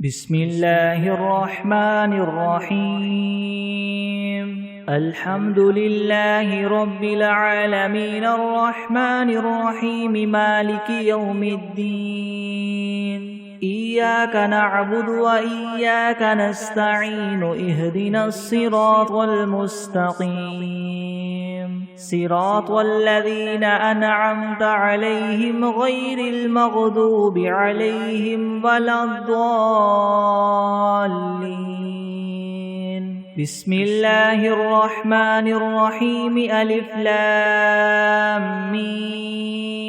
بسم الله الرحمن الرحيم الحمد لله رب العالمين الرحمن الرحيم مالك يوم الدين إياك نعبد وإياك نستعين اهدنا الصراط المستقيم صراط الذين أنعمت عليهم غير المغضوب عليهم ولا الضالين بسم الله الرحمن الرحيم ألف لام ميم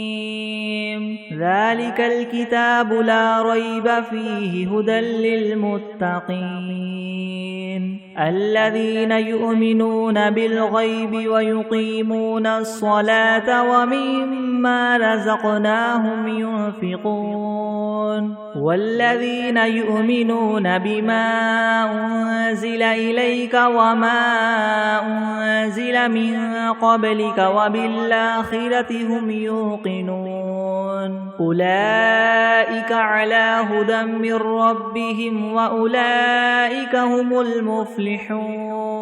ذلك الكتاب لا ريب فيه هدى للمتقين الذين يؤمنون بالغيب ويقيمون الصلاة ومما رزقناهم ينفقون والذين يؤمنون بما أنزل إليك وما أنزل من قبلك وبالآخرة هم يوقنون أولئك على هدى من ربهم وأولئك هم المفلحون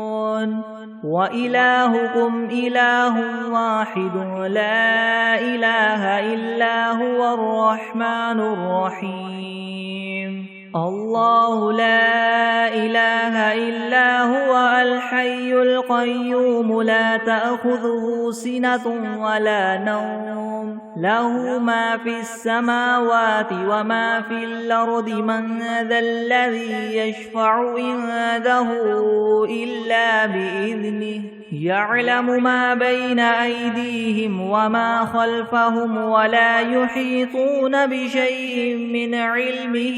وإلهكم إله واحد لا إله إلا هو الرحمن الرحيم الله لا إله إلا هو الحي القيوم لا تأخذه سنة ولا نوم له ما في السماوات وما في الأرض من ذا الذي يشفع عنده إلا بإذنه يعلم ما بين أيديهم وما خلفهم ولا يحيطون بشيء من علمه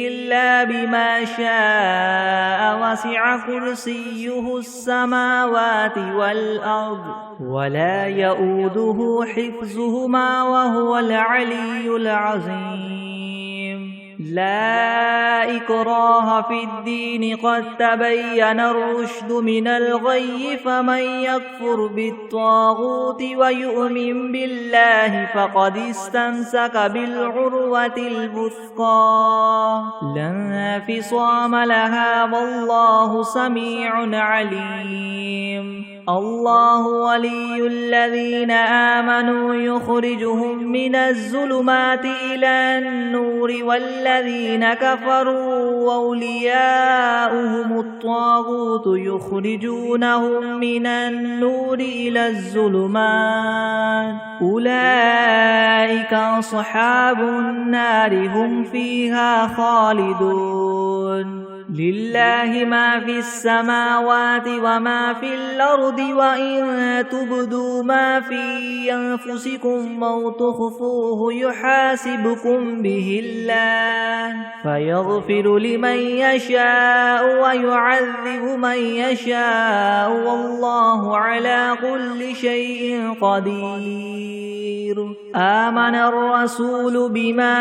إلا بما شاء وسع كرسيه السماوات والأرض ولا يؤوده حفظهما وهو العلي العظيم لا إكراه في الدين قد تبين الرشد من الغي فمن يكفر بالطاغوت ويؤمن بالله فقد استمسك بالعروة الوثقى لا انفصام لها والله سميع عليم الله ولي الذين آمنوا يخرجهم من الظلمات إلى النور والذين كفروا أولياؤهم الطاغوت يخرجونهم من النور إلى الظلمات أولئك أصحاب النار هم فيها خالدون لله ما في السماوات وما في الأرض وإن تبدوا ما في أنفسكم أو تخفوه يحاسبكم به الله فيغفر لمن يشاء ويعذب من يشاء والله على كل شيء قدير آمن الرسول بما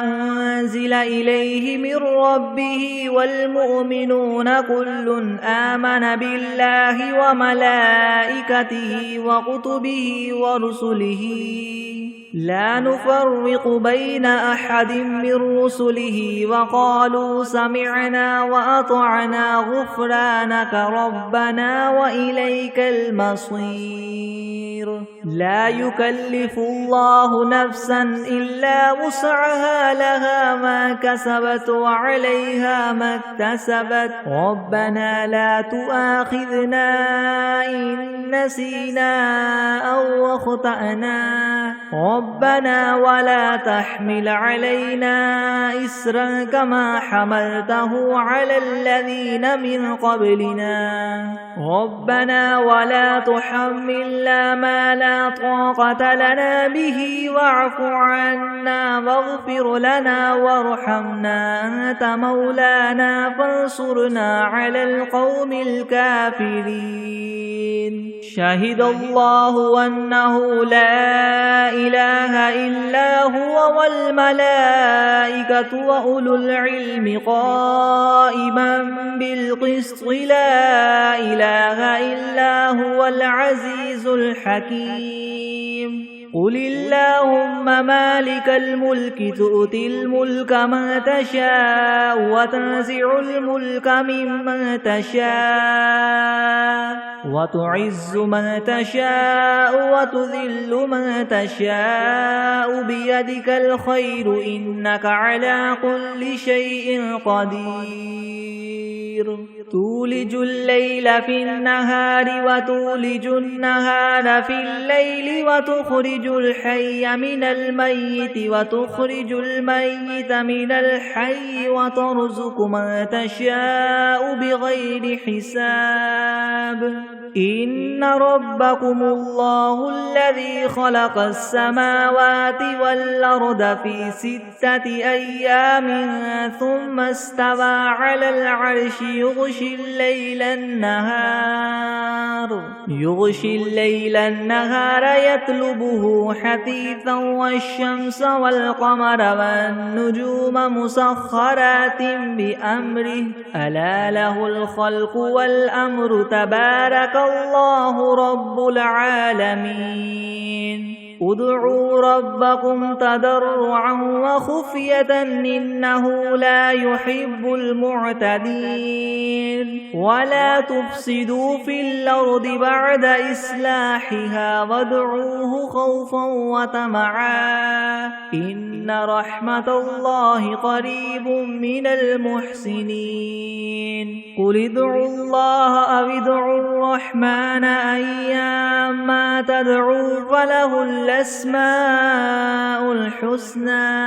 أنزل إليه من ربه والمؤمنون كل آمن بالله وملائكته وكتبه ورسله لا نفرق بين أحد من رسله وقالوا سمعنا وأطعنا غفرانك ربنا وإليك المصير لا يكلف الله نفسا إلا وسعها لها ما كسبت وعليها ما اكتسبت ربنا لا تؤاخذنا إن نسينا أو أخطأنا ربنا ولا تحمل علينا إسرا كما حملته على الذين من قبلنا ربنا ولا تحملنا ما لا طاقة لنا به واعف عنا واغفر لنا وارحمنا أنت مولانا فانصرنا على القوم الكافرين شهد الله أنه لا إله إلا هو والملائكة وأولو العلم قائما بالقسط لا إله إلا هو العزيز الحكيم قل اللهم مالك الملك تؤتي الملك من تشاء وتنزع الملك ممن تشاء وتعز من تشاء وتذل من تشاء بيدك الخير إنك على كل شيء قدير تولج الليل في النهار وتولج النهار في الليل وتخرج الحي من الميت وتخرج الميت من الحي وترزق من تشاء بغير حساب إن ربكم الله الذي خلق السماوات والأرض في 6 أيام ثم استوى على العرش يغشي الليل النهار يطلبه حثيثا والشمس والقمر والنجوم مسخرات بأمره ألا له الخلق والأمر تبارك الله رب العالمين ادعوا ربكم تضرعا وخفية إنه لا يحب المعتدين ولا تفسدوا في الأرض بعد إصلاحها وادعوه خوفا وطمعا إن رحمة الله قريب من المحسنين قل ادعوا الله أو ادعوا الرحمن أيما تدعوا فله الأسماء الحسنى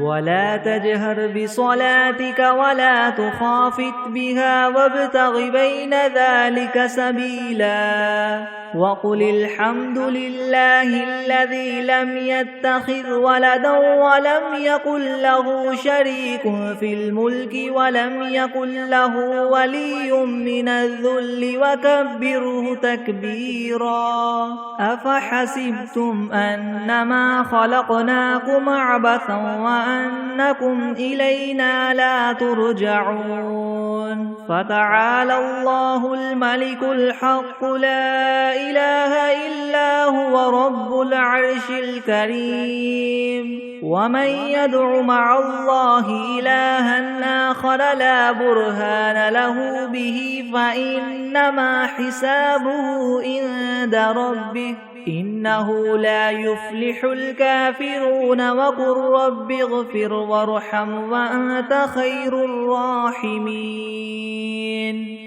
ولا تجهر بصلاتك ولا تخافت بها وابتغ بين ذلك سبيلا وقل الحمد لله الذي لم يتخذ ولدا ولم يكن له شريك في الملك ولم يكن له ولي من الذل وكبره تكبيرا أفحسبتم أنما خلقناكم عبثا وأنكم إلينا لا ترجعون فتعالى الله الملك الحق لا إله إلا هو رب العرش الكريم ومن يدع مع الله إلها آخر لا برهان له به فإنما حسابه عند ربه إنه لا يفلح الكافرون وقل رب اغفر وارحم وأنت خير الراحمين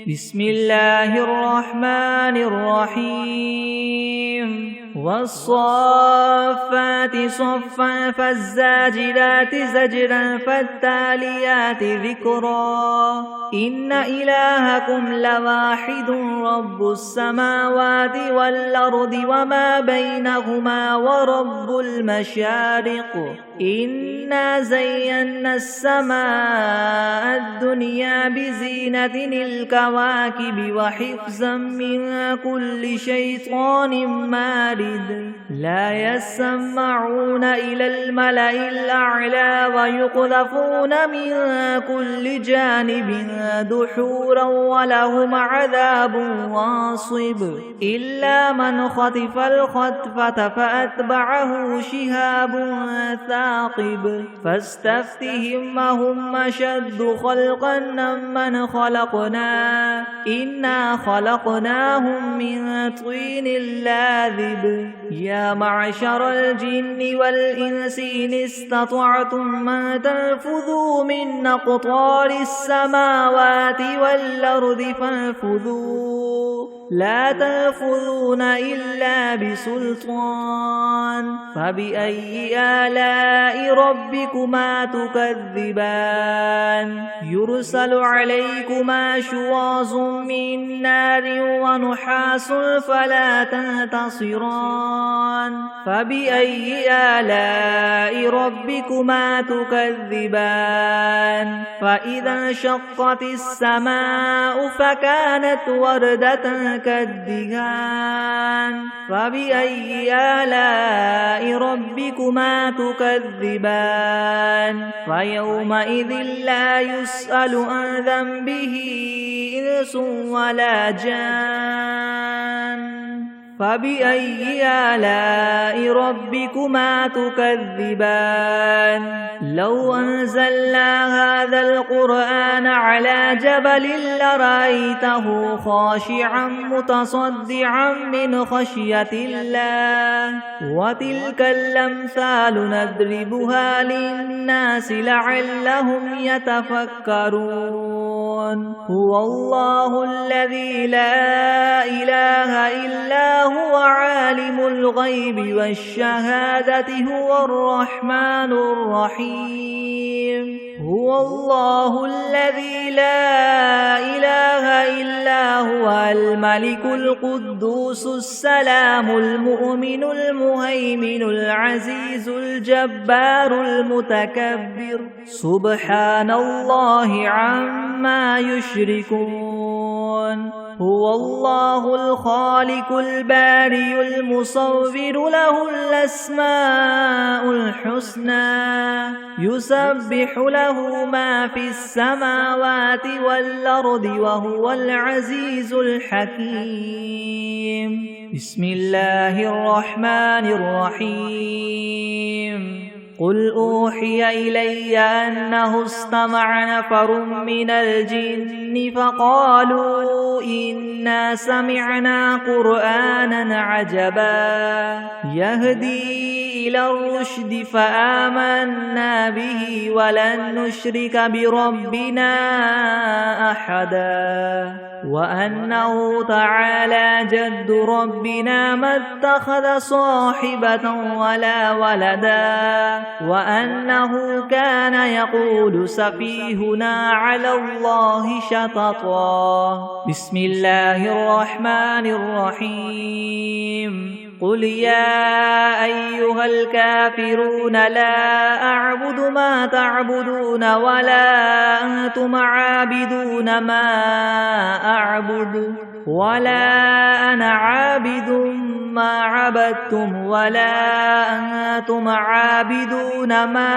بسم الله الرحمن الرحيم والصافات صفا فالزاجرات زجرا فالتاليات ذكرا إن إلهكم لواحد رب السماوات والأرض وما بينهما ورب المشارق إنا زينا السماء الدنيا بزينة الكواكب وحفظا من كل شيطان مارد لا يسمعون إلى الملأ الأعلى ويقذفون من كل جانب دحورا ولهم عذاب واصب إلا من خطف الخطفة فأتبعه شهاب ثاقب فاستفتهم هم أشد خلقا ممن خلقنا إنا خلقناهم من طين لاذب يا معشر الجن والإنس إن استطعتم أن تنفذوا من أقطار السماوات والأرض فانفذوا لا تنفذون إلا بسلطان فبأي آلاء ربكما تكذبان يرسل عليكما شواظ من نار ونحاس فلا تنتصران فبأي آلاء ربكما تكذبان فإذا انشقت السماء فكانت وردة كالدهان فبأي آلاء ربكما تكذبان فيومئذ لا يسأل عن ذنبه إنس ولا جان فبأي آلاء ربكما تكذبان لو أنزلنا هذا القرآن على جبل لرأيته خاشعا متصدعا من خشية الله وتلك الأمثال نضربها للناس لعلهم يتفكرون هو الله الذي لا إله إلا هو عالم الغيب والشهادة هو الرحمن الرحيم هو الله الذي لا إله إلا هو الملك القدوس السلام المؤمن المهيمن العزيز الجبار المتكبر سبحان الله عما يشركون هو الله الخالق البارئ المصور له الأسماء الحسنى يسبح له ما في السماوات والأرض وهو العزيز الحكيم بسم الله الرحمن الرحيم قل أوحي إلي أنه استمع نفر من الجن فقالوا إنا سمعنا قرآنا عجبا يهدي إلى الرشد فآمنا به ولن نشرك بربنا أحدا وأنه تعالى جد ربنا ما اتخذ صاحبة ولا ولدا وأنه كان يقول سفيهنا على الله شططا بسم الله الرحمن الرحيم قل يا أيها الكافرون لا أعبد ما تعبدون ولا أنتم عابدون ما أعبد ولا أنا عابد ما عبدتم ولا أنتم عابدون ما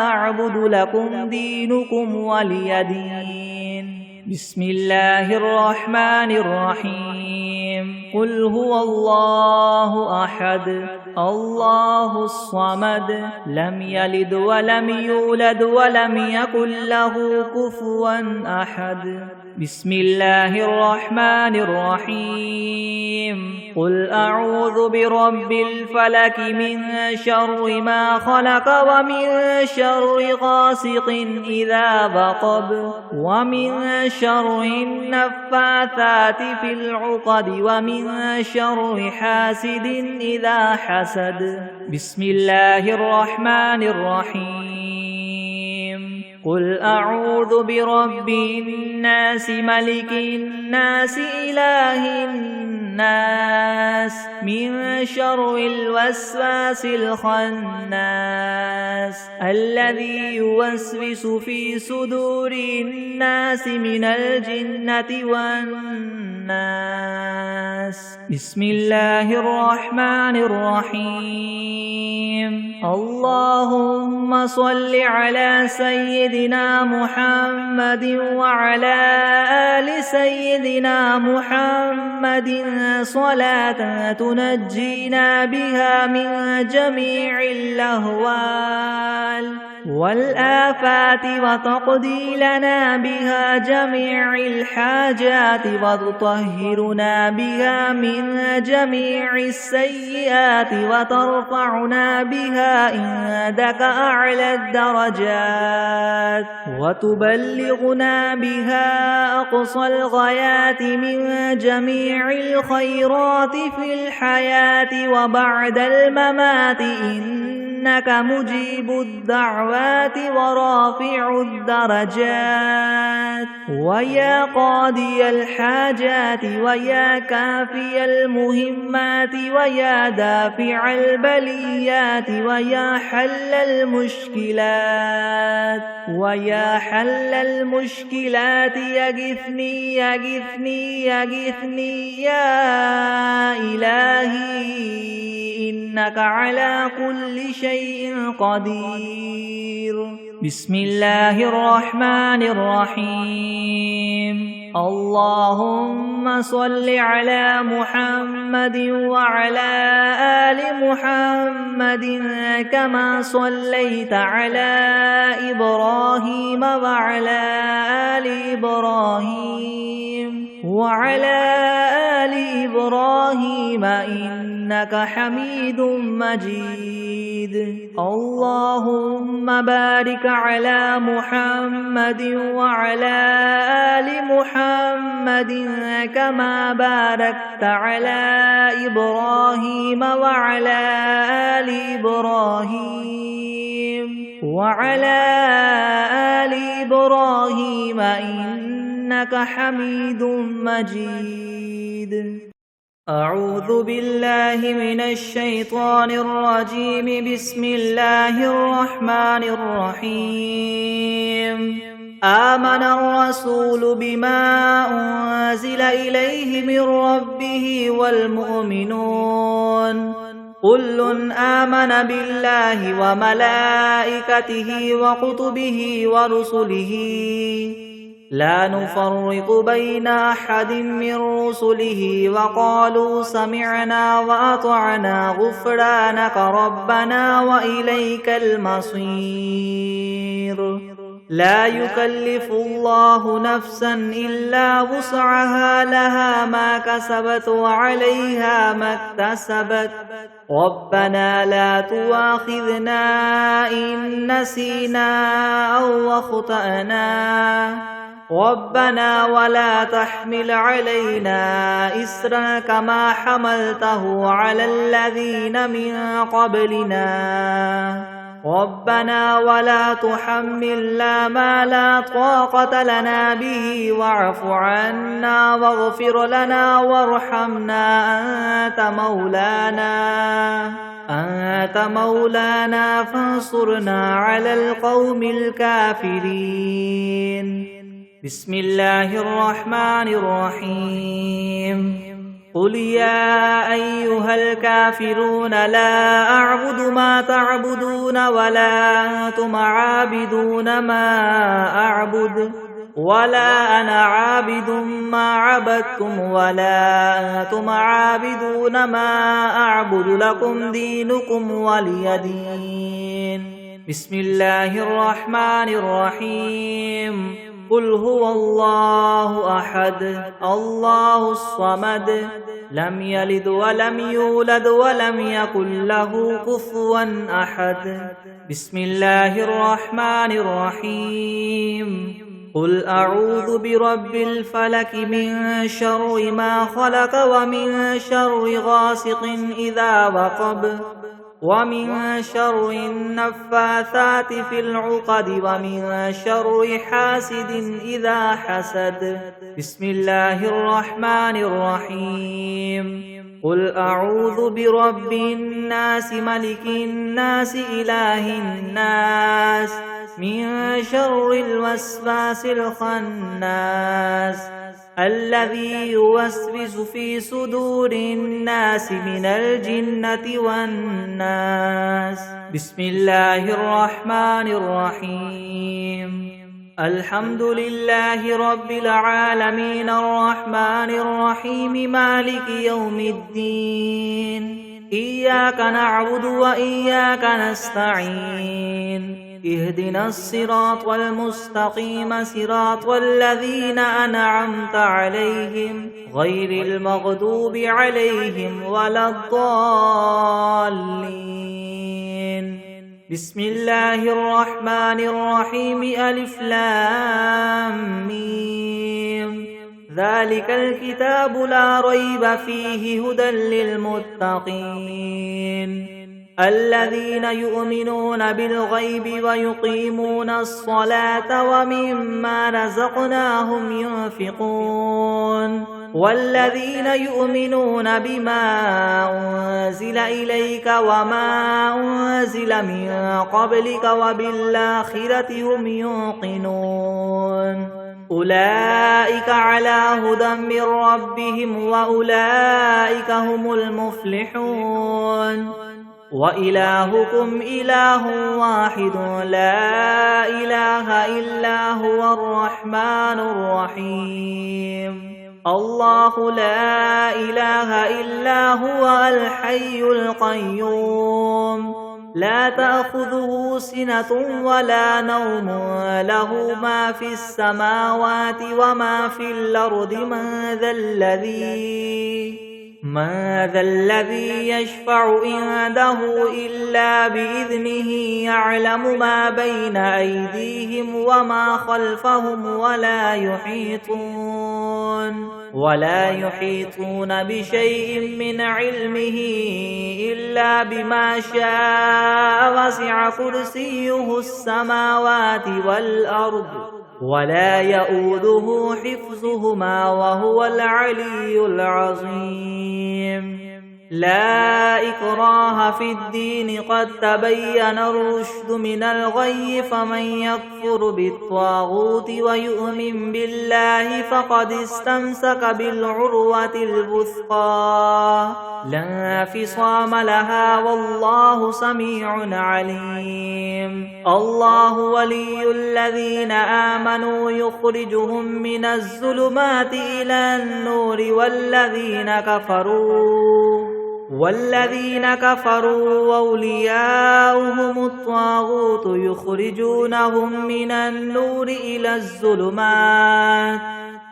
أعبد لكم دينكم ولي دين بسم الله الرحمن الرحيم قل هو الله أحد الله الصمد لم يلد ولم يولد ولم يكن له كفوا أحد بسم الله الرحمن الرحيم قل أعوذ برب الفلك من شر ما خلق ومن شر غاسق إذا وقب ومن شر النفاثات في العقد ومن شر حاسد إذا حسد بسم الله الرحمن الرحيم قل أعوذ برب الناس ملك الناس إله الناس من شر الوسواس الخناس الذي يوسوس في صدور الناس من الجنة والناس بسم الله الرحمن الرحيم اللهم صل على سيدنا محمد وعلى آل سيدنا محمد صلاة تنجينا بها من جميع الأهوال والآفات وتقضي لنا بها جميع الحاجات وتطهرنا بها من جميع السيئات وترفعنا بها عندك أعلى الدرجات وتبلغنا بها أقصى الغايات من جميع الخيرات في الحياة وبعد الممات إنك مجيب الدعوات ورافع الدرجات ويا قاضي الحاجات ويا كافي المهمات ويا دافع البليات ويا حل المشكلات ويا حل المشكلات يغثني يغثني يغثني يا إلهي إنك على كل شيء قدير بسم الله الرحمن الرحيم اللهم صل على محمد وعلى آل محمد كما صليت على إبراهيم وعلى آل إبراهيم إنك حميد مجيد. اللهم بارك على محمد وعلى آل محمد كما باركت على إبراهيم وعلى آل إبراهيم إنك حميد مجيد. أعوذ بالله من الشيطان الرجيم. بسم الله الرحمن الرحيم. آمن الرسول بما أنزل إليه من ربه والمؤمنون كل آمن بالله وملائكته وكتبه ورسله لا نفرق بين أحد من رسله وقالوا سمعنا وأطعنا غفرانك ربنا وإليك المصير. لا يكلف الله نفسا إلا وسعها لها ما كسبت وعليها ما اكتسبت ربنا لا تؤاخذنا إن نسينا أو أخطأنا ربنا ولا تحمل علينا إسرا كما حملته على الذين من قبلنا ربنا ولا تحملنا ما لا طاقة لنا به واعف عنا واغفر لنا وارحمنا أنت مولانا فانصرنا على القوم الكافرين. بسم الله الرحمن الرحيم. قل يا أيها الكافرون لا أعبد ما تعبدون ولا أنتم عابدون ما أعبد ولا أنا عابد ما عبدتم ولا أنتم عابدون ما أعبد لكم دينكم ولي دين. بسم الله الرحمن الرحيم. قل هو الله أحد الله الصمد لم يلد ولم يولد ولم يكن له كفوا أحد. بسم الله الرحمن الرحيم. قل أعوذ برب الفلك من شر ما خلق ومن شر غاسق إذا وقب ومن شر النفاثات في العقد ومن شر حاسد إذا حسد. بسم الله الرحمن الرحيم. قل أعوذ برب الناس ملك الناس إله الناس من شر الوسواس الخناس الذي يوسوس في صدور الناس من الجنة والناس. بسم الله الرحمن الرحيم. الحمد لله رب العالمين الرحمن الرحيم مالك يوم الدين. إياك نعبد وإياك نستعين. اهدنا الصراط المستقيم صراط الذين أنعمت عليهم غير المغضوب عليهم ولا الضالين. بسم الله الرحمن الرحيم. ألف لام ميم. ذلك الكتاب لا ريب فيه هدى للمتقين الذين يؤمنون بالغيب ويقيمون الصلاة ومما رزقناهم ينفقون والذين يؤمنون بما أنزل إليك وما أنزل من قبلك وبالآخرة هم يوقنون أولئك على هدى من ربهم وأولئك هم المفلحون وإلهكم إله واحد لا إله إلا هو الرحمن الرحيم الله لا إله إلا هو الحي القيوم لا تأخذه سنة ولا نوم له ما في السماوات وما في الأرض من ذا الذي يشفع عنده إلا بإذنه يعلم ما بين أيديهم وما خلفهم ولا يحيطون بشيء من علمه إلا بما شاء وسع كرسيه السماوات والأرض ولا يؤوده حفظهما وهو العلي العظيم لا إكراه في الدين قد تبين الرشد من الغي فمن يكفر بالطاغوت ويؤمن بالله فقد استمسك بالعروة الوثقى لا انفصام لها والله سميع عليم الله ولي الذين آمنوا يخرجهم من الظلمات إلى النور والذين كفروا أولياؤهم الطاغوت يخرجونهم من النور إلى الظلمات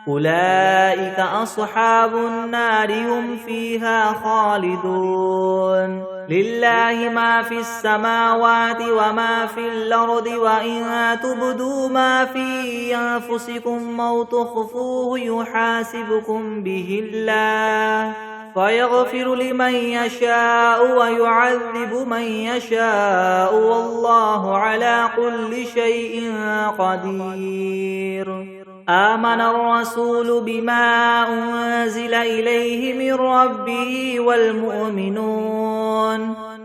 أولئك أصحاب النار هم فيها خالدون لله ما في السماوات وما في الأرض وإن تبدوا ما في أنفسكم أو تخفوه يحاسبكم به الله فيغفر لمن يشاء ويعذب من يشاء والله على كل شيء قدير آمن الرسول بما أنزل إليه من ربه والمؤمنون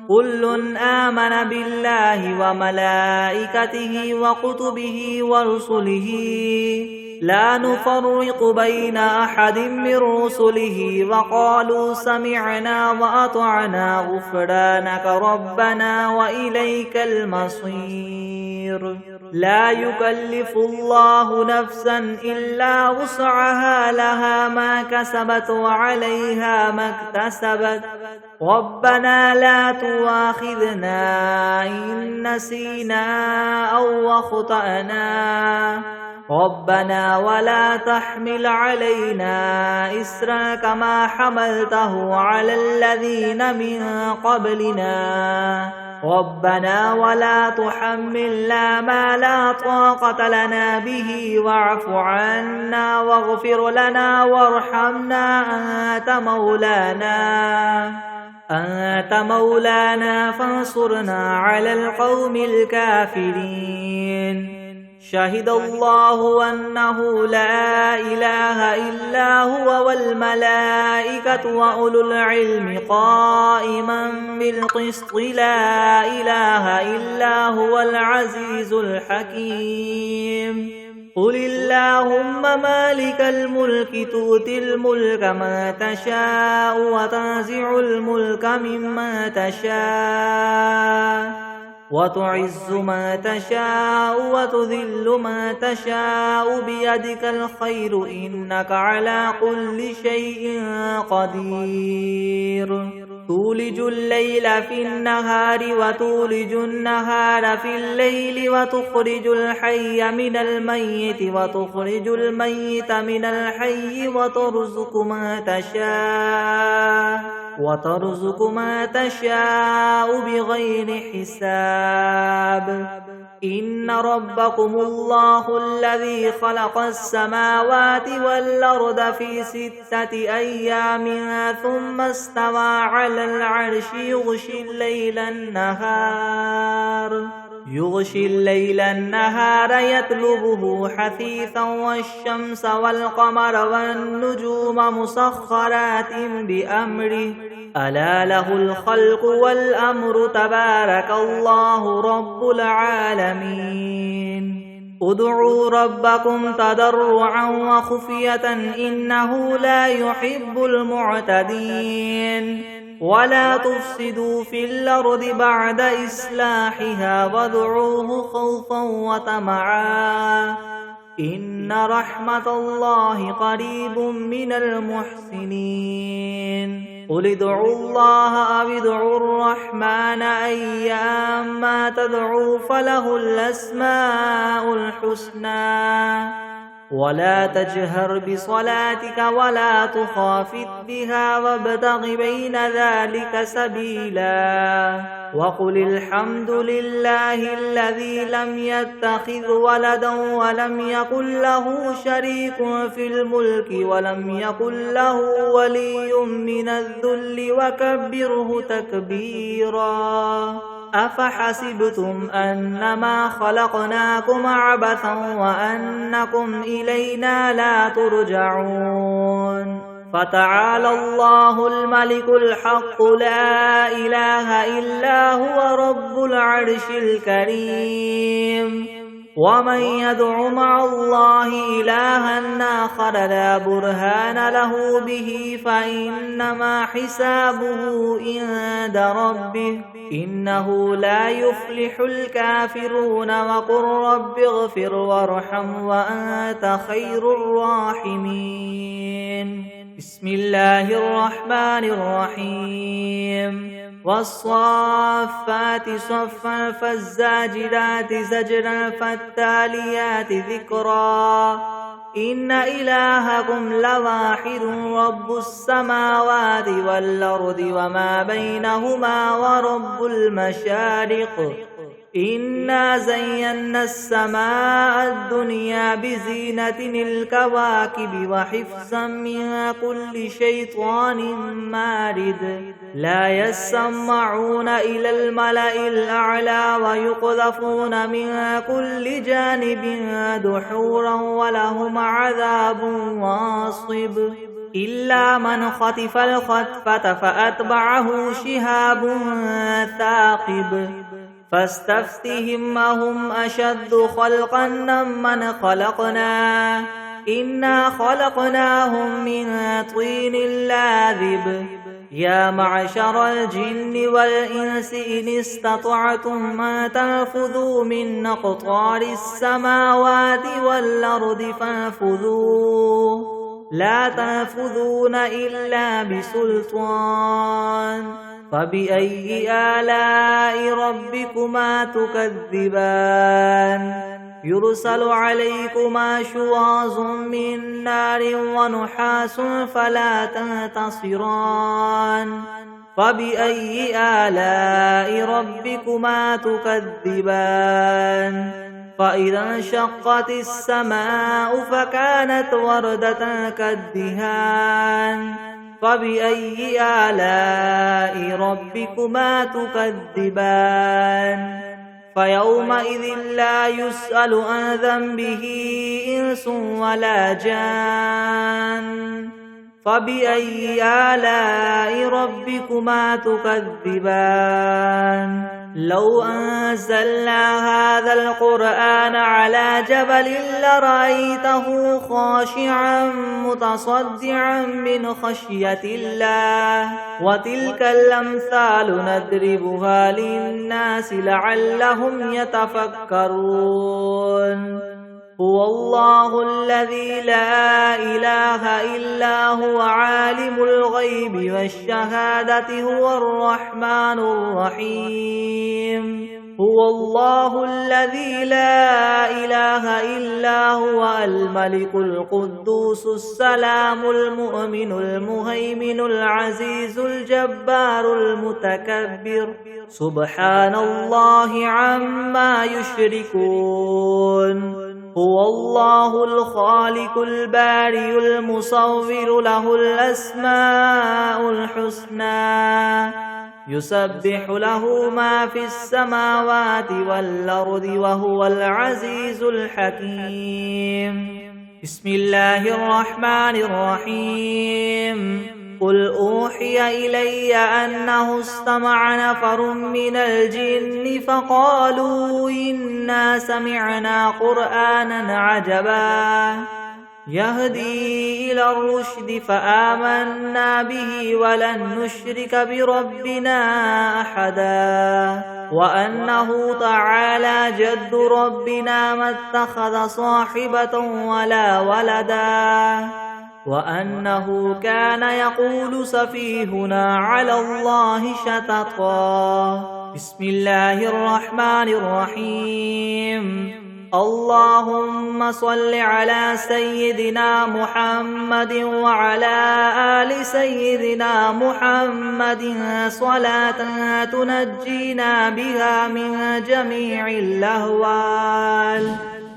كل آمن بالله وملائكته وكتبه ورسله لا نفرق بين أحد من رسله وقالوا سمعنا وأطعنا غفرانك ربنا وإليك المصير لا يكلف الله نفسا إلا وسعها لها ما كسبت وعليها ما اكتسبت ربنا لا تؤاخذنا إن نسينا أو أخطأنا ربنا ولا تحمل علينا إسرا كما حملته على الذين من قبلنا ربنا ولا تحملنا ما لا طاقة لنا به واعف عنا واغفر لنا وارحمنا أنت مولانا فانصرنا على القوم الكافرين شهد الله أنه لا إله إلا هو والملائكة وأولو العلم قائما بالقسط لا إله إلا هو العزيز الحكيم قل اللهم مالك الملك تؤتي الملك من تشاء وتنزع الملك ممن تشاء وتعز من تشاء وتذل من تشاء بيدك الخير إنك على كل شيء قدير تولج الليل في النهار وتولج النهار في الليل وتخرج الحي من الميت وتخرج الميت من الحي وترزق ما تشاء بغير حساب إن ربكم الله الذي خلق السماوات والأرض في 6 أيام ثم استوى على العرش يغشي الليل النهار يطلبه حثيثا والشمس والقمر والنجوم مسخرات بأمره ألا له الخلق والأمر تبارك الله رب العالمين ادعوا ربكم تضرعا وخفية إنه لا يحب المعتدين ولا تفسدوا في الأرض بعد إصلاحها وادعوه خوفا وطمعا إن رحمة الله قريب من المحسنين قل ادعوا الله أو ادعوا الرحمن أيما تدعوا فله الأسماء الحسنى ولا تجهر بصلاتك ولا تخافت بها وابتغ بين ذلك سبيلا وقل الحمد لله الذي لم يتخذ ولدا ولم يكن له شريك في الملك ولم يكن له ولي من الذل وكبره تكبيرا أفحسبتم أنما خلقناكم عبثا وأنكم إلينا لا ترجعون فتعالى الله الملك الحق لا إله إلا هو رب العرش الكريم ومن يدع مع الله إلها آخر لا برهان له به فإنما حسابه عند ربه إنه لا يفلح الكافرون وقل رب اغفر وارحم وأنت خير الراحمين بسم الله الرحمن الرحيم والصافات صفا فالزاجرات زجرا فالتاليات ذكرا إن إلهكم لواحد رب السماوات والأرض وما بينهما ورب المشارق إنا زينا السماء الدنيا بزينة الكواكب وحفظا من كل شيطان مارد لا يسمعون إلى الملأ الأعلى ويقذفون من كل جانب دحورا ولهم عذاب واصب إلا من خطف الخطفة فأتبعه شهاب ثاقب فاستفتهم أهم أشد خلقا من خلقنا إنا خلقناهم من طين لاذب يا معشر الجن والإنس إن استطعتم أن تنفذوا من أقطار السماوات والأرض فانفذوا لا تنفذون إلا بسلطان فبأي آلاء ربكما تكذبان يرسل عليكما شواظ من نار ونحاس فلا تنتصران فبأي آلاء ربكما تكذبان فإذا انشقت السماء فكانت وردة كالدهان فبأي آلاء ربكما تكذبان فيومئذ لا يسأل عن ذنبه إنس ولا جان فبأي آلاء ربكما تكذبان لو أنزلنا هذا القرآن على جبل لرأيته خاشعا متصدعا من خشية الله وتلك الأمثال نضربها للناس لعلهم يتفكرون هو الله الذي لا إله إلا هو عالم الغيب والشهادة هو الرحمن الرحيم هو الله الذي لا إله إلا هو الملك القدوس السلام المؤمن المهيمن العزيز الجبار المتكبر سبحان الله عما يشركون هو الله الخالق البارئ المصور له الأسماء الحسنى يسبح له ما في السماوات والأرض وهو العزيز الحكيم بسم الله الرحمن الرحيم قل أوحي إلي أنه استمع نفر من الجن فقالوا إنا سمعنا قرآنا عجبا يهدي إلى الرشد فآمنا به ولن نشرك بربنا أحدا وأنه تعالى جد ربنا ما اتخذ صاحبة ولا ولدا وأنه كان يقول سفيهنا على الله شططا. بسم الله الرحمن الرحيم. اللهم صل على سيدنا محمد وعلى آل سيدنا محمد صلاة تنجينا بها من جميع الأهوال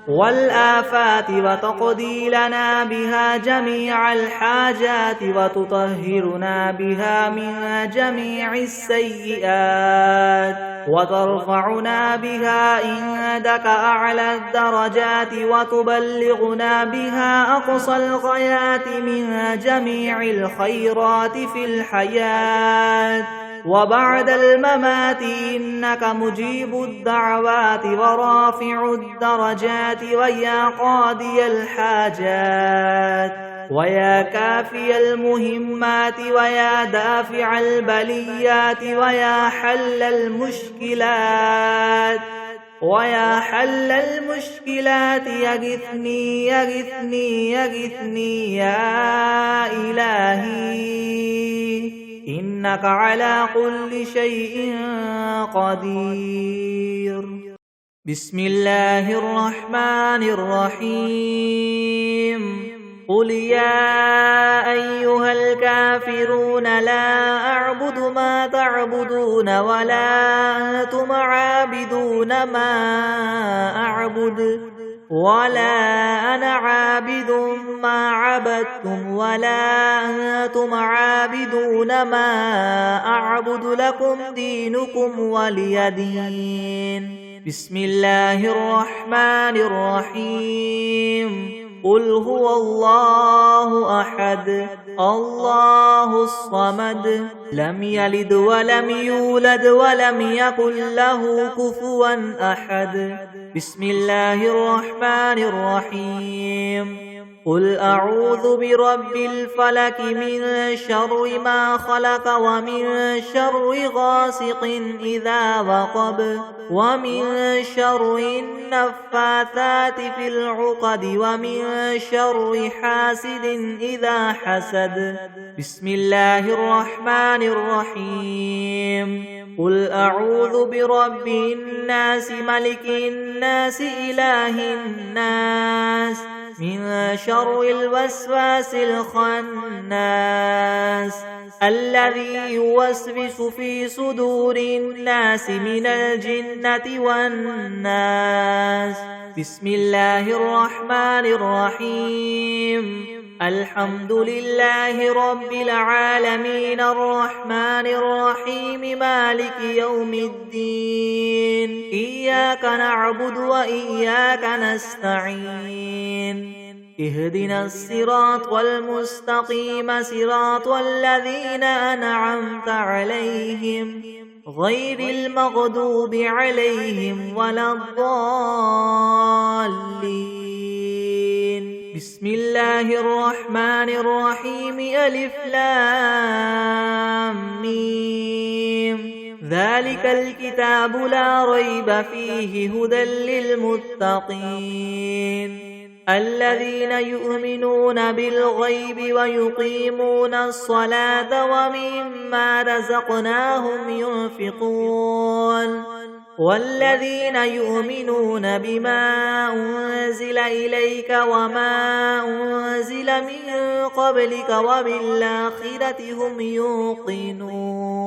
والآفات وتقضي لنا بها جميع الحاجات وتطهرنا بها من جميع السيئات وترفعنا بها عندك أعلى الدرجات وتبلغنا بها أقصى الغايات من جميع الخيرات في الحياة وبعد الممات إنك مجيب الدعوات ورافع الدرجات ويا قاضي الحاجات ويا كافي المهمات ويا دافع البليات ويا حل المشكلات يغثني يغثني يغثني يا إلهي إنك على كل شيء قدير. بسم الله الرحمن الرحيم. قل يا أيها الكافرون لا أعبد ما تعبدون ولا أنتم عابدون ما أعبد ولا أنا عابد ما عبدتم ولا أنتم عابدون ما أعبد لكم دينكم ولي دين. بسم الله الرحمن الرحيم. قل هو الله أحد الله الصمد لم يلد ولم يولد ولم يكن له كفوا أحد. بسم الله الرحمن الرحيم. قل أعوذ برب الفلك من شر ما خلق ومن شر غاسق إذا وقب ومن شر النفاثات في العقد ومن شر حاسد إذا حسد. بسم الله الرحمن الرحيم. قل أعوذ برب الناس ملك الناس إله الناس من شر الوسواس الخناس الذي يوسوس في صدور الناس من الجنة والناس. بسم الله الرحمن الرحيم. الحمد لله رب العالمين الرحمن الرحيم مالك يوم الدين إياك نعبد وإياك نستعين اهدنا الصراط المستقيم صراط الذين أنعمت عليهم غير المغضوب عليهم ولا الضالين. بسم الله الرحمن الرحيم. ألف لام ميم. ذلك الكتاب لا ريب فيه هدى للمتقين الذين يؤمنون بالغيب ويقيمون الصلاة ومما رزقناهم ينفقون والذين يؤمنون بما أنزل إليك وما أنزل من قبلك وبالآخرة هم يوقنون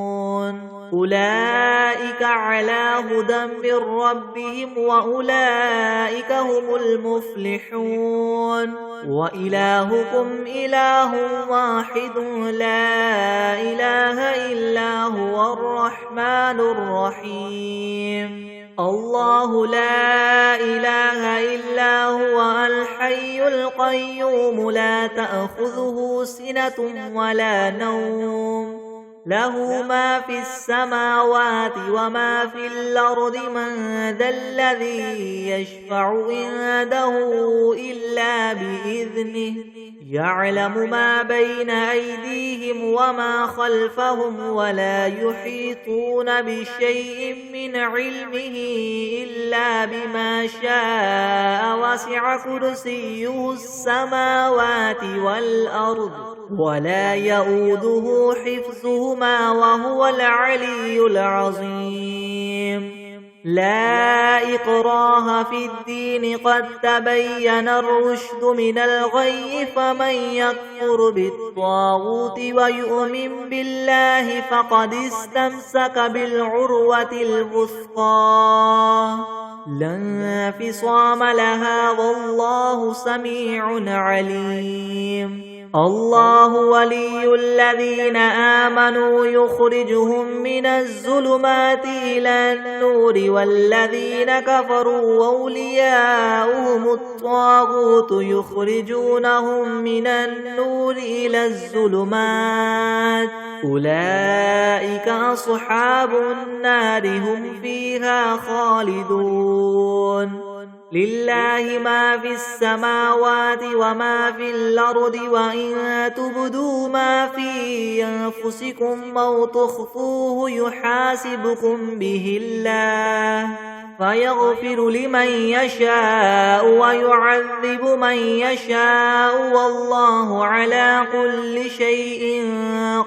أولئك على هدى من ربهم وأولئك هم المفلحون. وإلهكم إله واحد لا إله إلا هو الرحمن الرحيم. الله لا إله إلا هو الحي القيوم لا تأخذه سنة ولا نوم له ما في السماوات وما في الأرض من ذا الذي يشفع عنده إلا بإذنه يعلم ما بين أيديهم وما خلفهم ولا يحيطون بشيء من علمه إلا بما شاء وسع كرسيه السماوات والأرض ولا يؤوده حفظهما وهو العلي العظيم لا إكراه في الدين قد تبين الرشد من الغي فمن يكفر بالطاغوت ويؤمن بالله فقد استمسك بالعروة الوثقى لا انفصام لها والله سميع عليم الله ولي الذين آمنوا يخرجهم من الظلمات إلى النور والذين كفروا أولياؤهم الطاغوت يخرجونهم من النور إلى الظلمات أولئك أصحاب النار هم فيها خالدون لله ما في السماوات وما في الأرض وإن تبدوا ما في أنفسكم أو تخفوه يحاسبكم به الله فيغفر لمن يشاء ويعذب من يشاء والله على كل شيء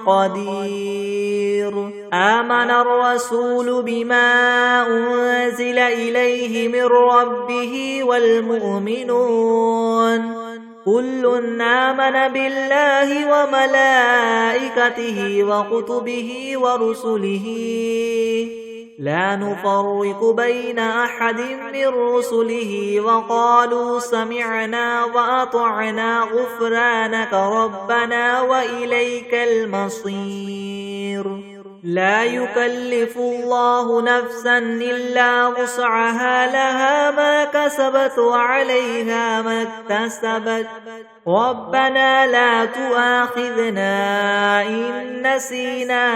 قدير آمن الرسول بما أنزل إليه من ربه والمؤمنون كل آمن بالله وملائكته وكتبه ورسله لا نفرق بين أحد من رسله وقالوا سمعنا وأطعنا غفرانك ربنا وإليك المصير لا يكلف الله نفسا إلا وسعها لها ما كسبت وعليها ما اكتسبت ربنا لا تؤاخذنا إن نسينا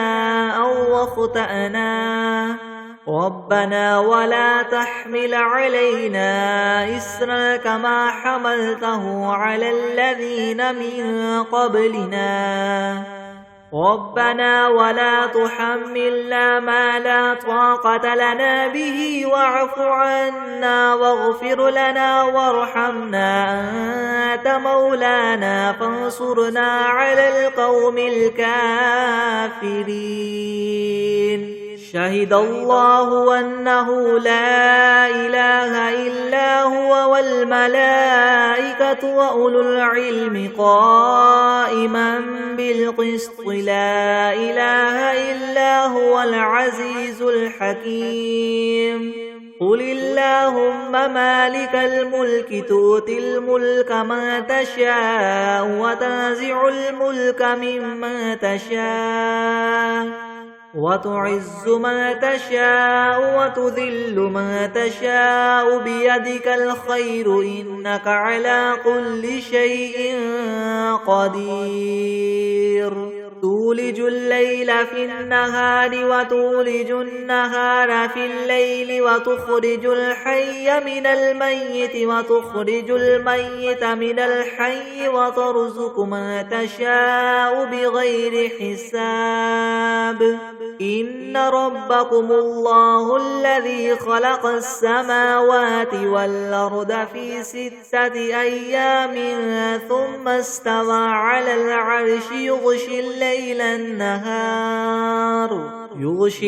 أو أخطأنا ربنا ولا تحمل علينا إسرا كما حملته على الذين من قبلنا ربنا ولا تحملنا ما لا طاقة لنا به واعف عنا واغفر لنا وارحمنا أنت مولانا فانصرنا على القوم الكافرين شهد الله أنه لا إله إلا هو والملائكة وأولو العلم قائما بالقسط لا إله إلا هو العزيز الحكيم قل اللهم مالك الملك تؤتي الملك من تشاء وتنزع الملك ممن تشاء وتعز من تشاء وتذل من تشاء بيدك الخير إنك على كل شيء قدير تولج الليل في النهار وتولج النهار في الليل وتخرج الحي من الميت وتخرج الميت من الحي وترزق من تشاء بغير حساب إن ربكم الله الذي خلق السماوات والأرض في 6 أيام ثم استوى على العرش يغشي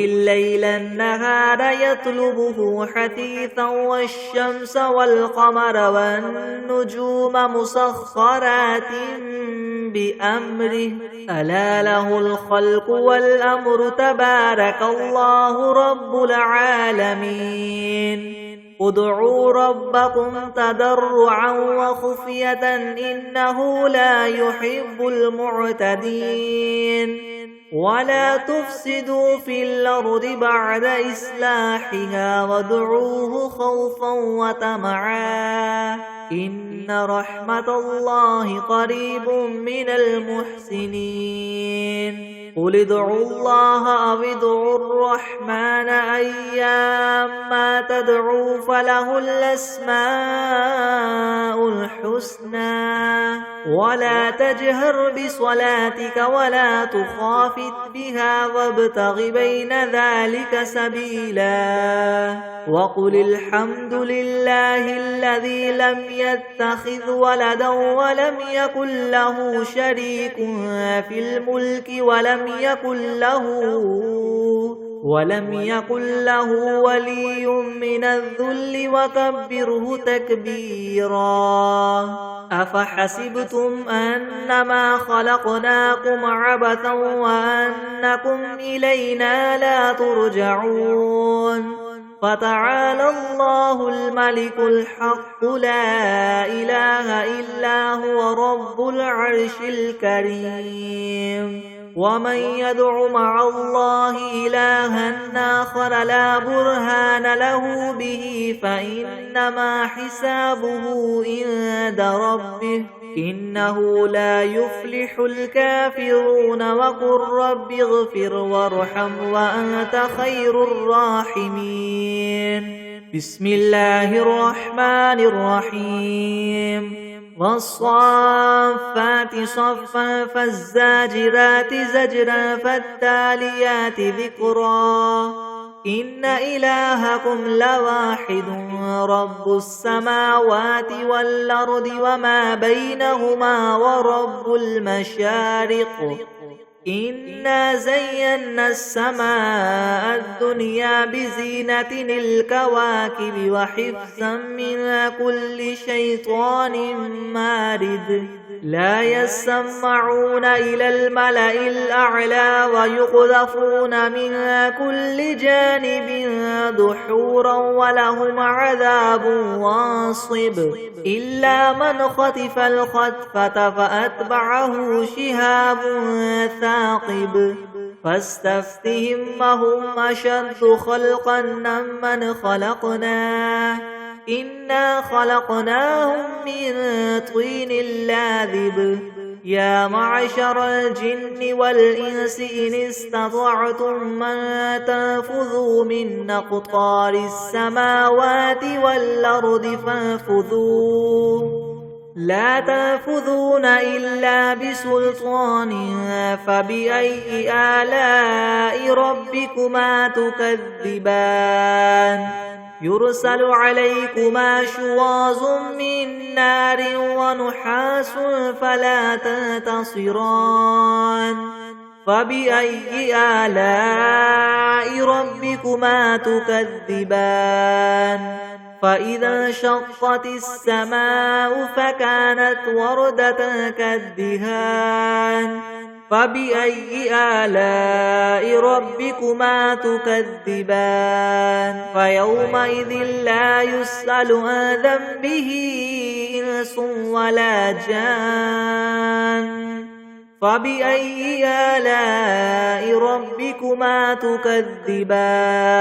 الليل النهار يطلبه حثيثا والشمس والقمر والنجوم مسخرات بأمره ألا له الخلق والأمر تبارك الله رب العالمين ادعوا ربكم تضرعا وخفية إنه لا يحب المعتدين ولا تفسدوا في الأرض بعد إصلاحها وادعوه خوفا وطمعا إن رحمة الله قريب من المحسنين قل ادعوا الله أو ادعوا الرحمن أيما تدعوا فله الأسماء الحسنى ولا تجهر بصلاتك ولا تخافت بها وابتغ بين ذلك سبيلا وقل الحمد لله الذي لم يتخذ ولدا ولم يكن له شريك في الملك ولم يكن له ولي من الذل وكبره تكبيرا أفحسبتم أنما خلقناكم عبثا وأنكم إلينا لا ترجعون فتعالى الله الملك الحق لا إله إلا هو رب العرش الكريم ومن يدع مع الله إلها آخر لا برهان له به فإنما حسابه عند ربه إنه لا يفلح الكافرون وقل رب اغفر وارحم وأنت خير الراحمين بسم الله الرحمن الرحيم والصافات صفا فالزاجرات زجرا فالتاليات ذكرا إن إلهكم لواحد رب السماوات والأرض وما بينهما ورب المشارق إنا زينا السماء الدنيا بزينة الكواكب وحفظا من كل شيطان مارد لا يسمعون إلى الملأ الأعلى ويقذفون من كل جانب دحورا ولهم عذاب واصب إلا من خطف الخطفة فأتبعه شهاب ثاقب فاستفتهم هم أشد خلقا ممن خلقنا إنا خلقناهم من طين لاذب يا معشر الجن والإنس إن استطعتم من تنفذوا من أقطار السماوات والأرض فانفذوا لا تنفذون إلا بسلطان فبأي آلاء ربكما تكذبان يرسل عليكما شواظ من نار ونحاس فلا تنتصران فبأي آلاء ربكما تكذبان فإذا انشقت السماء فكانت وردة كالدهان فبأي آلاء ربكما تكذبان فيومئذ لا يسأل عن ذنبه إنس ولا جان فبأي آلاء ربكما تكذبان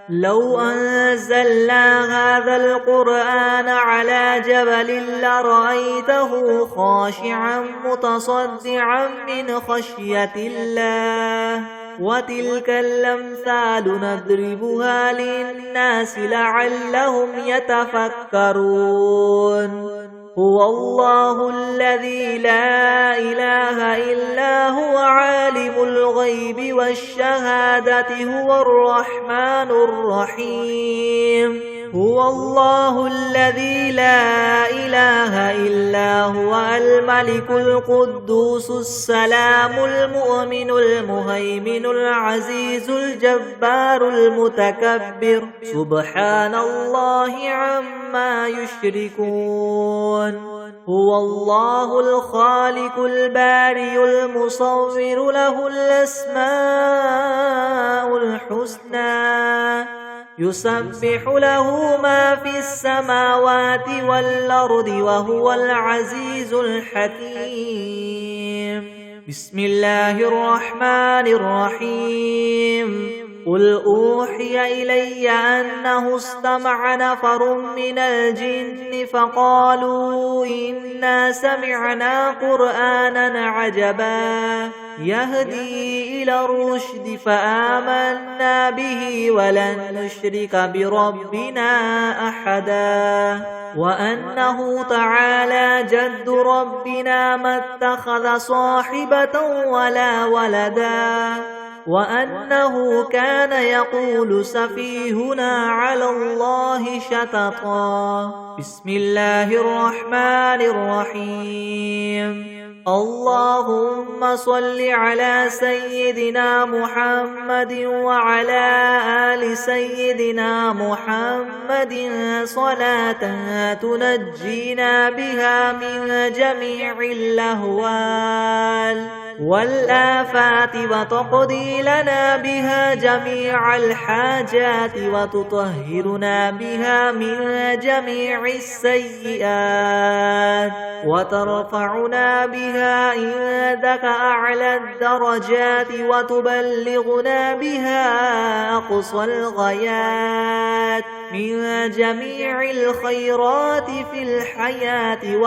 لو أنزلنا هذا القرآن على جبل لرأيته خاشعا متصدعا من خشية الله وتلك الأمثال نضربها للناس لعلهم يتفكرون هو الله الذي لا إله إلا هو عالم الغيب والشهادة هو الرحمن الرحيم هو الله الذي لا إله إلا هو الملك القدوس السلام المؤمن المهيمن العزيز الجبار المتكبر سبحان الله عما يشركون هو الله الخالق البارئ المصور له الأسماء الحسنى يسبح له ما في السماوات والأرض وهو العزيز الحكيم بسم الله الرحمن الرحيم قل أوحي إلي أنه استمع نفر من الجن فقالوا إنا سمعنا قرآنا عجبا يهدي إلى الرشد فآمنا به ولن نشرك بربنا أحدا وأنه تعالى جد ربنا ما اتخذ صاحبة ولا ولدا وأنه كان يقول سفيهنا على الله شططا بسم الله الرحمن الرحيم اللهم صل على سيدنا محمد وعلى آل سيدنا محمد صلاة تنجينا بها من جميع الأهوال والآفات وتقضي لنا بها جميع الحاجات وتطهرنا بها من جميع السيئات وترفعنا بها عندك أعلى الدرجات وتبلغنا بها أقصى الغايات من جميع الخيرات في الحياة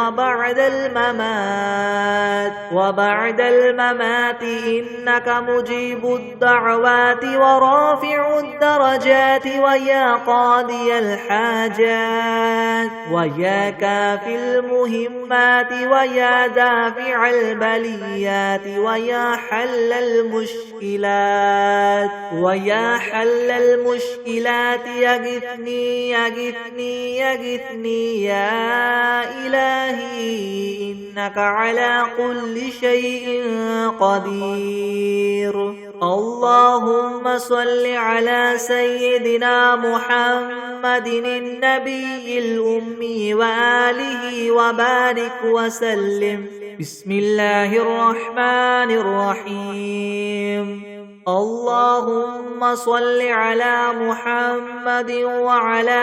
وبعد الممات إنك مجيب الدعوات ورافع الدرجات ويا قاضي الحاجات ويا كافي المهمات ويا دافع البليات ويا حل المشكلات يغثني يا إلهي إنك على كل شيء قدير اللهم صل على سيدنا محمد النبي الأمي وآله وبارك وسلم بسم الله الرحمن الرحيم اللهم صل على محمد وعلى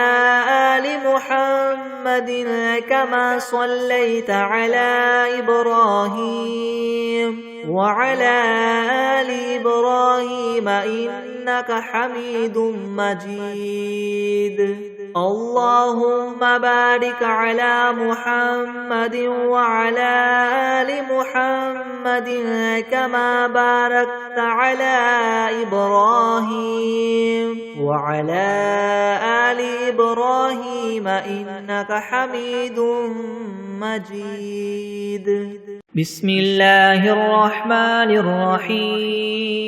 آل محمد كما صليت على إبراهيم وعلى آل إبراهيم إنك حميد مجيد اللهم بارك على محمد وعلى آل محمد كما باركت على إبراهيم وعلى آل إبراهيم إنك حميد مجيد بسم الله الرحمن الرحيم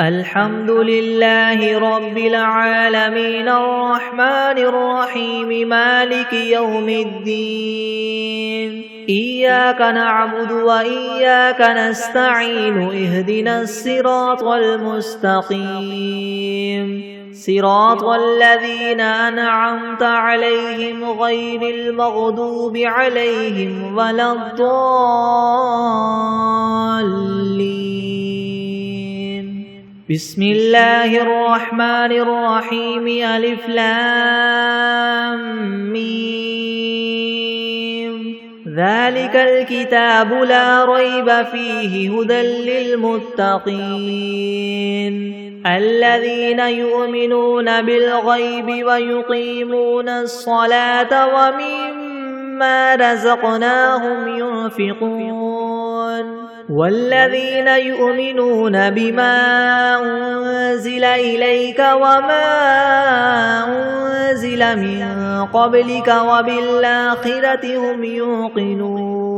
الحمد لله رب العالمين الرحمن الرحيم مالك يوم الدين إياك نعبد وإياك نستعين اهدنا الصراط المستقيم صراط الذين أنعمت عليهم غير المغضوب عليهم ولا الضالين بسم الله الرحمن الرحيم ألف لام ميم ذلك الكتاب لا ريب فيه هدى للمتقين الذين يؤمنون بالغيب ويقيمون الصلاة ومما رزقناهم ينفقون والذين يؤمنون بما أنزل إليك وما أنزل من قبلك وبالآخرة هم يوقنون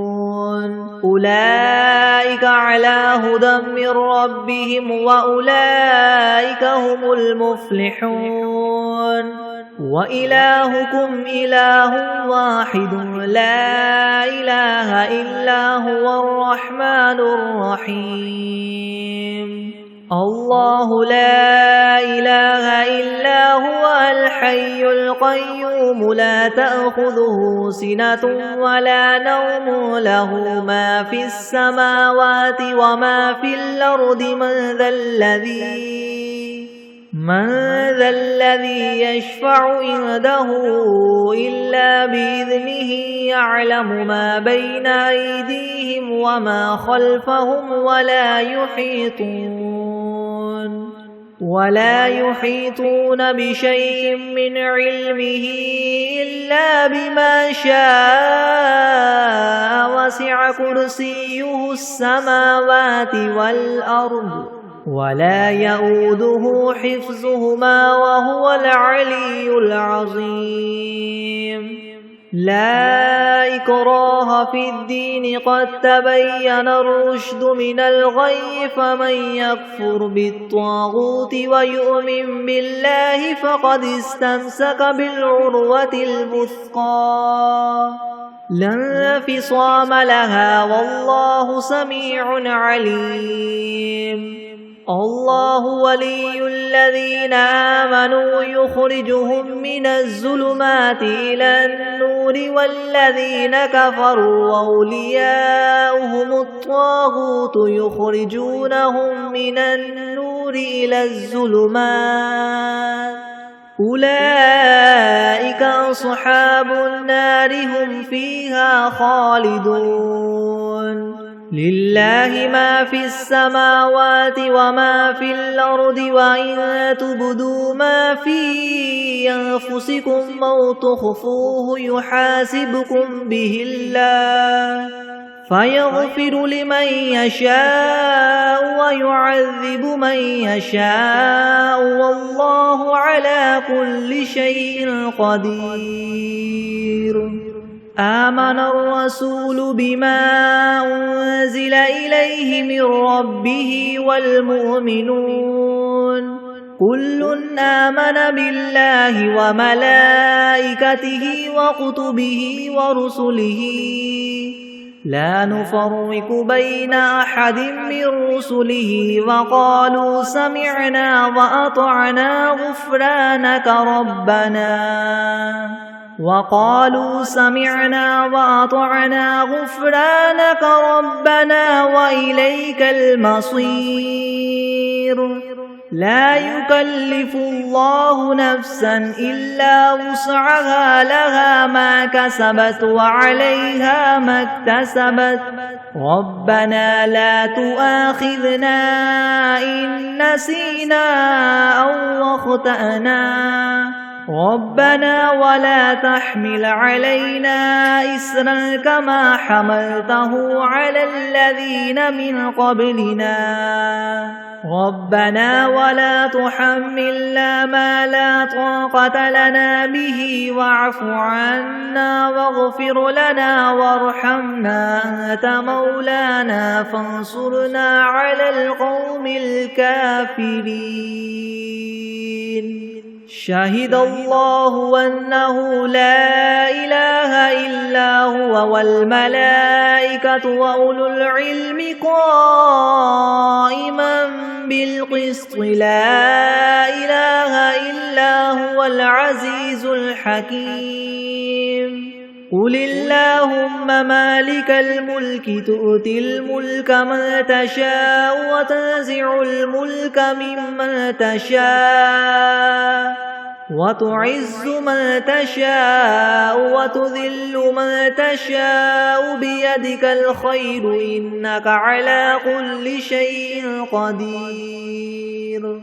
أولئك على هدى من ربهم وأولئك هم المفلحون وإلهكم إله واحد لا إله إلا هو الرحمن الرحيم الله لا إله إلا هو الحي القيوم لا تأخذه سنة ولا نوم له ما في السماوات وما في الأرض من ذا الذي يشفع عنده إلا بإذنه يعلم ما بين أيديهم وما خلفهم ولا يحيطون بشيء من علمه إلا بما شاء وسع كرسيه السماوات والأرض ولا يؤوده حفظهما وهو العلي العظيم. لا إكراه في الدين قد تبين الرشد من الغي فمن يكفر بالطاغوت ويؤمن بالله فقد استمسك بالعروة الوثقى لا انفصام لها والله سميع عليم. الله ولي الذين آمنوا يخرجهم من الظلمات إلى النور والذين كفروا أولياؤهم الطاغوت يخرجونهم من النور إلى الظلمات أولئك أصحاب النار هم فيها خالدون. لله ما في السماوات وما في الأرض وإن تبدوا ما في أنفسكم أو تخفوه يحاسبكم به الله فيغفر لمن يشاء ويعذب من يشاء والله على كل شيء قدير. آمن الرسول بما أنزل إليه من ربه والمؤمنون كل آمن بالله وملائكته وكتبه ورسله لا نفرق بين أحد من رسله وقالوا سمعنا وأطعنا غفرانك ربنا وإليك المصير. لا يكلف الله نفسا إلا وسعها لها ما كسبت وعليها ما اكتسبت ربنا لا تؤاخذنا إن نسينا أو أخطأنا ربنا ولا تحمل علينا إسرا كما حملته على الذين من قبلنا ربنا ولا تحملنا ما لا طاقة لنا به واعف عنا واغفر لنا وارحمنا أنت مولانا فانصرنا على القوم الكافرين. شهد الله أنه لا إله إلا هو والملائكة وأولو العلم قائما بالقسط لا إله إلا هو العزيز الحكيم. قل اللهم مالك الملك تؤتي الملك من تشاء وتنزع الملك ممن تشاء وتعز من تشاء وتذل من تشاء بيدك الخير إنك على كل شيء قدير.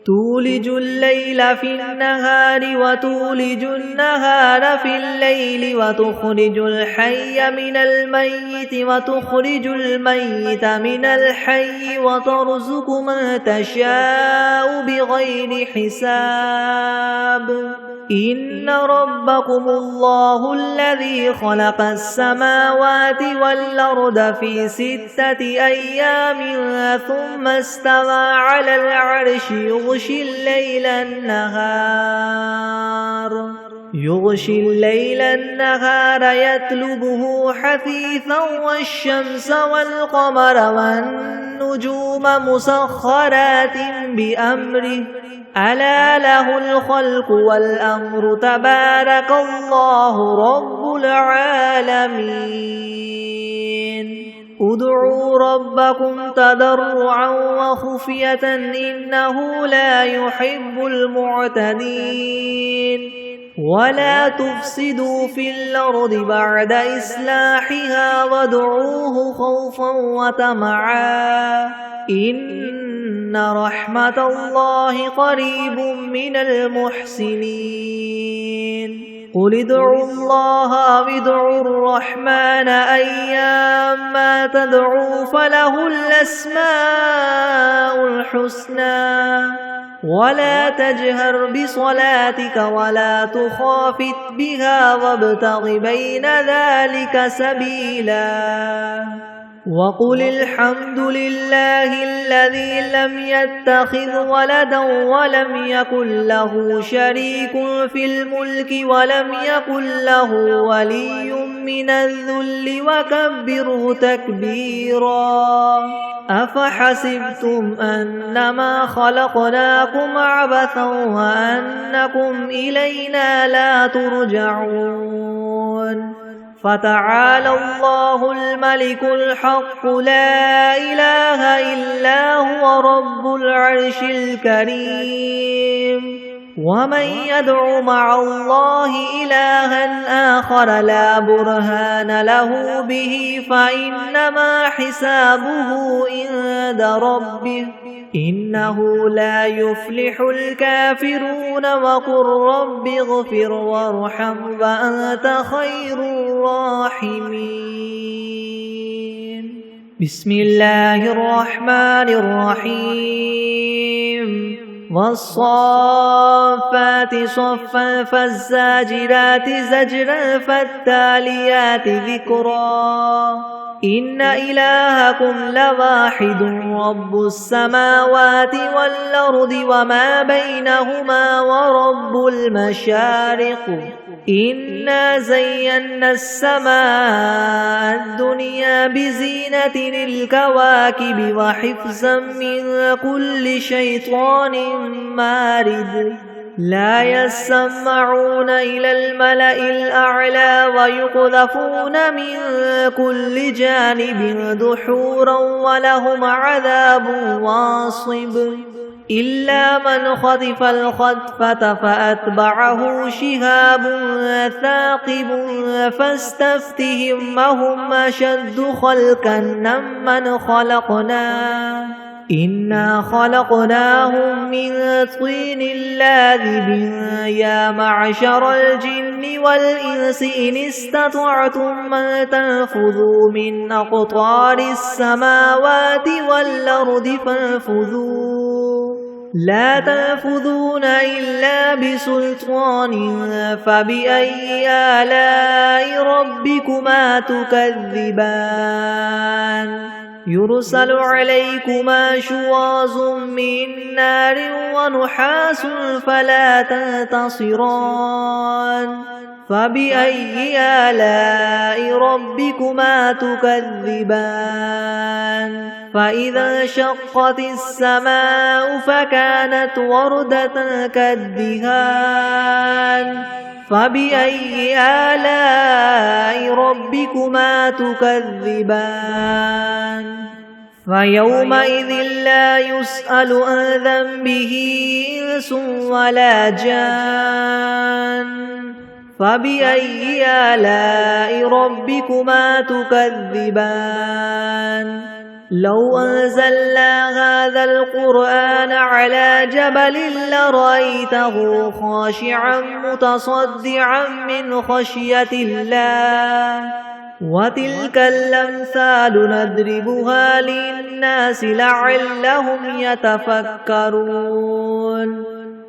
تولج الليل في النهار وتولج النهار في الليل وتخرج الحي من الميت وتخرج الميت من الحي وترزق من تشاء بغير حساب. إن ربكم الله الذي خلق السماوات والأرض في 6 أيام ثم استوى على العرش يغشي الليل النهار يطلبه حثيثا والشمس والقمر والنجوم مسخرات بأمره ألا له الخلق والأمر تبارك الله رب العالمين. ادعوا ربكم تضرعا وخفية إنه لا يحب المعتدين. ولا تفسدوا في الأرض بعد إصلاحها وادعوه خوفا وطمعا إن رحمة الله قريب من المحسنين. قل ادعوا الله أو ادعوا الرحمن أيما تدعوا فله الأسماء الحسنى ولا تجهر بصلاتك ولا تخافت بها وابتغ بين ذلك سبيلا وقل الحمد لله الذي لم يتخذ ولدا ولم يكن له شريك في الملك ولم يكن له ولي من الذل وكبره تكبيرا أفحسبتم أنما خلقناكم عبثا وأنكم إلينا لا ترجعون فتعالى الله الملك الحق لا إله إلا هو رب العرش الكريم ومن يدع مع الله إلها آخر لا برهان له به فإنما حسابه عند ربه إنه لا يفلح الكافرون وقل رب اغفر وارحم وأنت خير الراحمين بسم الله الرحمن الرحيم والصافات صفا فالزاجرات زجرا فالتاليات ذكرا إن إلهكم لواحد رب السماوات والأرض وما بينهما ورب المشارق إنا زينا السماء الدنيا بزينة الكواكب وحفظا من كل شيطان مارد لا يسمعون إلى الملأ الأعلى ويقذفون من كل جانب دحورا ولهم عذاب واصب إلا من خطف الخطفة فأتبعه شهاب ثاقب فاستفتهم أهم أشد خلقا ممن خلقنا إنا خلقناهم من طين لاذب يا معشر الجن والإنس إن استطعتم أن تنفذوا من أقطار السماوات والأرض فانفذوا لا تنفذون إلا بسلطان فبأي آلاء ربكما تكذبان يرسل عليكما شواظ من نار ونحاس فلا تنتصران فبأي آلاء ربكما تكذبان فإذا انشقت السماء فكانت وردة كالدهان فبأي آلاء ربكما تكذبان فيومئذ لا يسأل عن ذنبه إنس ولا جان فبأي آلاء ربكما تكذبان لو أنزلنا هذا القرآن على جبل لرأيته خاشعا متصدعا من خشية الله وتلك الأمثال نضربها للناس لعلهم يتفكرون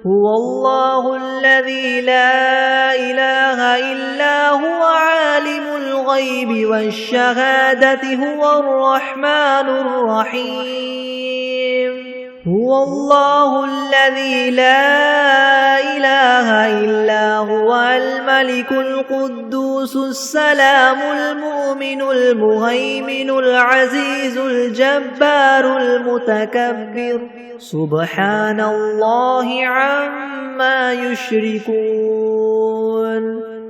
هو الله الذي لا إله إلا هو عالم الغيب والشهادة هو الرحمن الرحيم هو الله الذي لا إله إلا هو الملك القدوس السلام المؤمن المهيمن العزيز الجبار المتكبر سبحان الله عما يشركون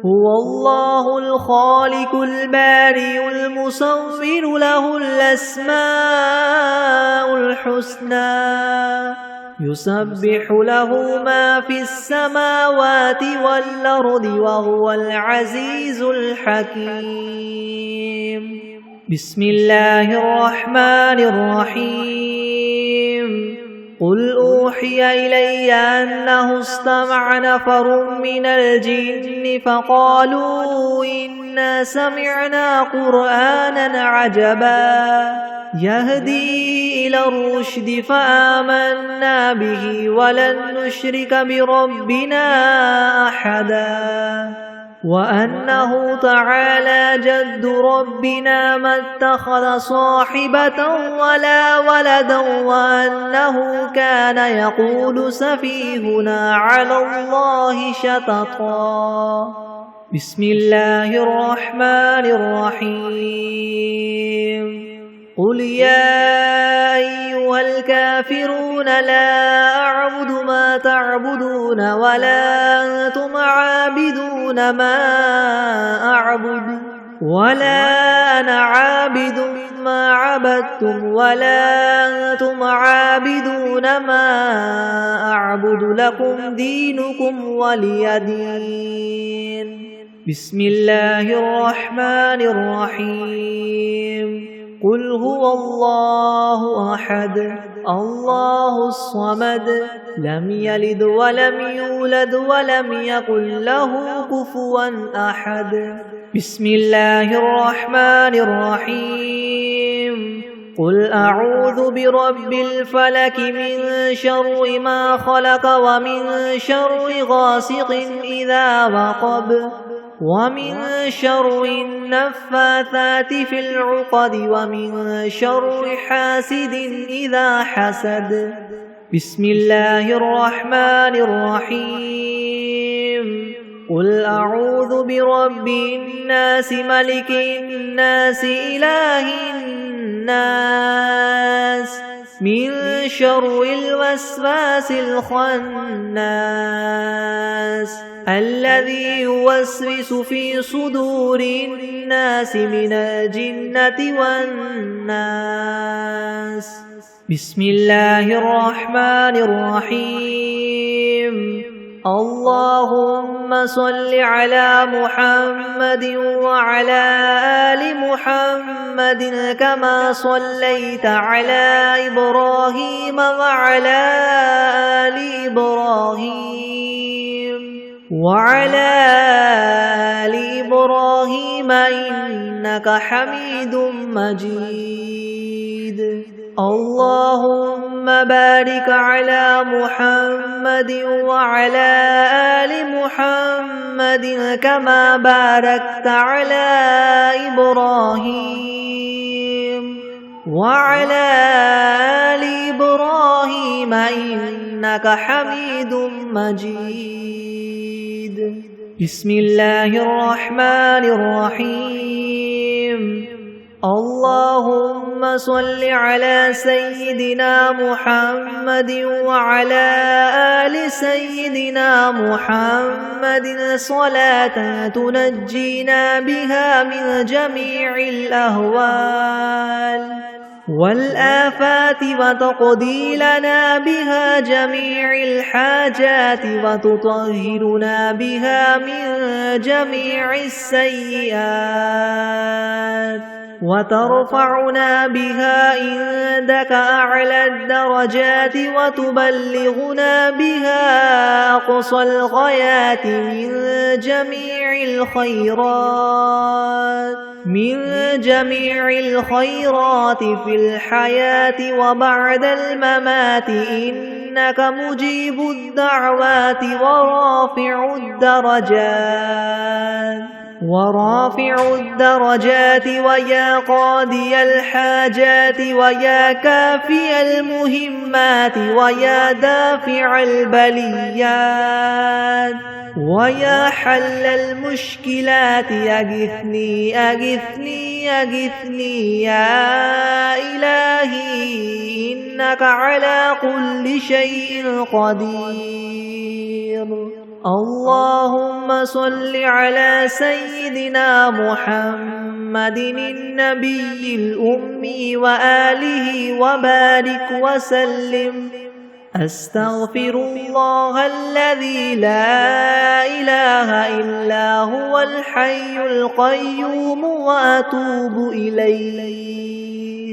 هو الله الخالق البارئ المصور له الأسماء الحسنى يسبح له ما في السماوات والأرض وهو العزيز الحكيم بسم الله الرحمن الرحيم قل أوحي إلي أنه استمع نفر من الجن فقالوا إنا سمعنا قرآنا عجبا يهدي إلى الرشد فآمنا به ولن نشرك بربنا أحدا وأنه تعالى جد ربنا ما اتخذ صاحبة ولا ولدا وأنه كان يقول سفيهنا على الله شططا بسم الله الرحمن الرحيم قل يا أيها الكافرون لا أعبد ما تعبدون ولا أنتم عابدون ما أعبد ولا أنا عابد ما عبدتم ولا أنتم عابدون ما أعبد لكم دينكم ولي دين بسم الله الرحمن الرحيم قل هو الله أحد الله الصمد لم يلد ولم يولد ولم يكن له كفوا أحد بسم الله الرحمن الرحيم قل أعوذ برب الفلك من شر ما خلق ومن شر غاسق إذا وقب ومن شر النفاثات في العقد ومن شر حاسد إذا حسد بسم الله الرحمن الرحيم قل أعوذ برب الناس ملك الناس إله الناس من شر الوسواس الخناس الذي يوسوس في صدور الناس من الجنة والناس بسم الله الرحمن الرحيم اللهم صل على محمد وعلى آل محمد كما صليت على إبراهيم وعلى آل إبراهيم وعلى آل إبراهيم إنك حميد مجيد اللهم بارك على محمد وعلى آل محمد كما باركت على إبراهيم وعلى آل إبراهيم إنك حميد مجيد بسم الله الرحمن الرحيم اللهم صل على سيدنا محمد وعلى آل سيدنا محمد صلاة تنجينا بها من جميع الأهوال والآفات وتقضي لنا بها جميع الحاجات وتطهرنا بها من جميع السيئات وترفعنا بها عندك أعلى الدرجات وتبلغنا بها أقصى الغايات من جميع الخيرات في الحياة وبعد الممات إنك مجيب الدعوات ورافع الدرجات ويا قاضي الحاجات ويا كافي المهمات ويا دافع البليات ويا حل المشكلات أغثني أغثني أغثني يا إلهي إنك على كل شيء قدير اللهم صل على سيدنا محمد النبي الأمي وآله وبارك وسلم أستغفر الله الذي لا إله إلا هو الحي القيوم وأتوب إليه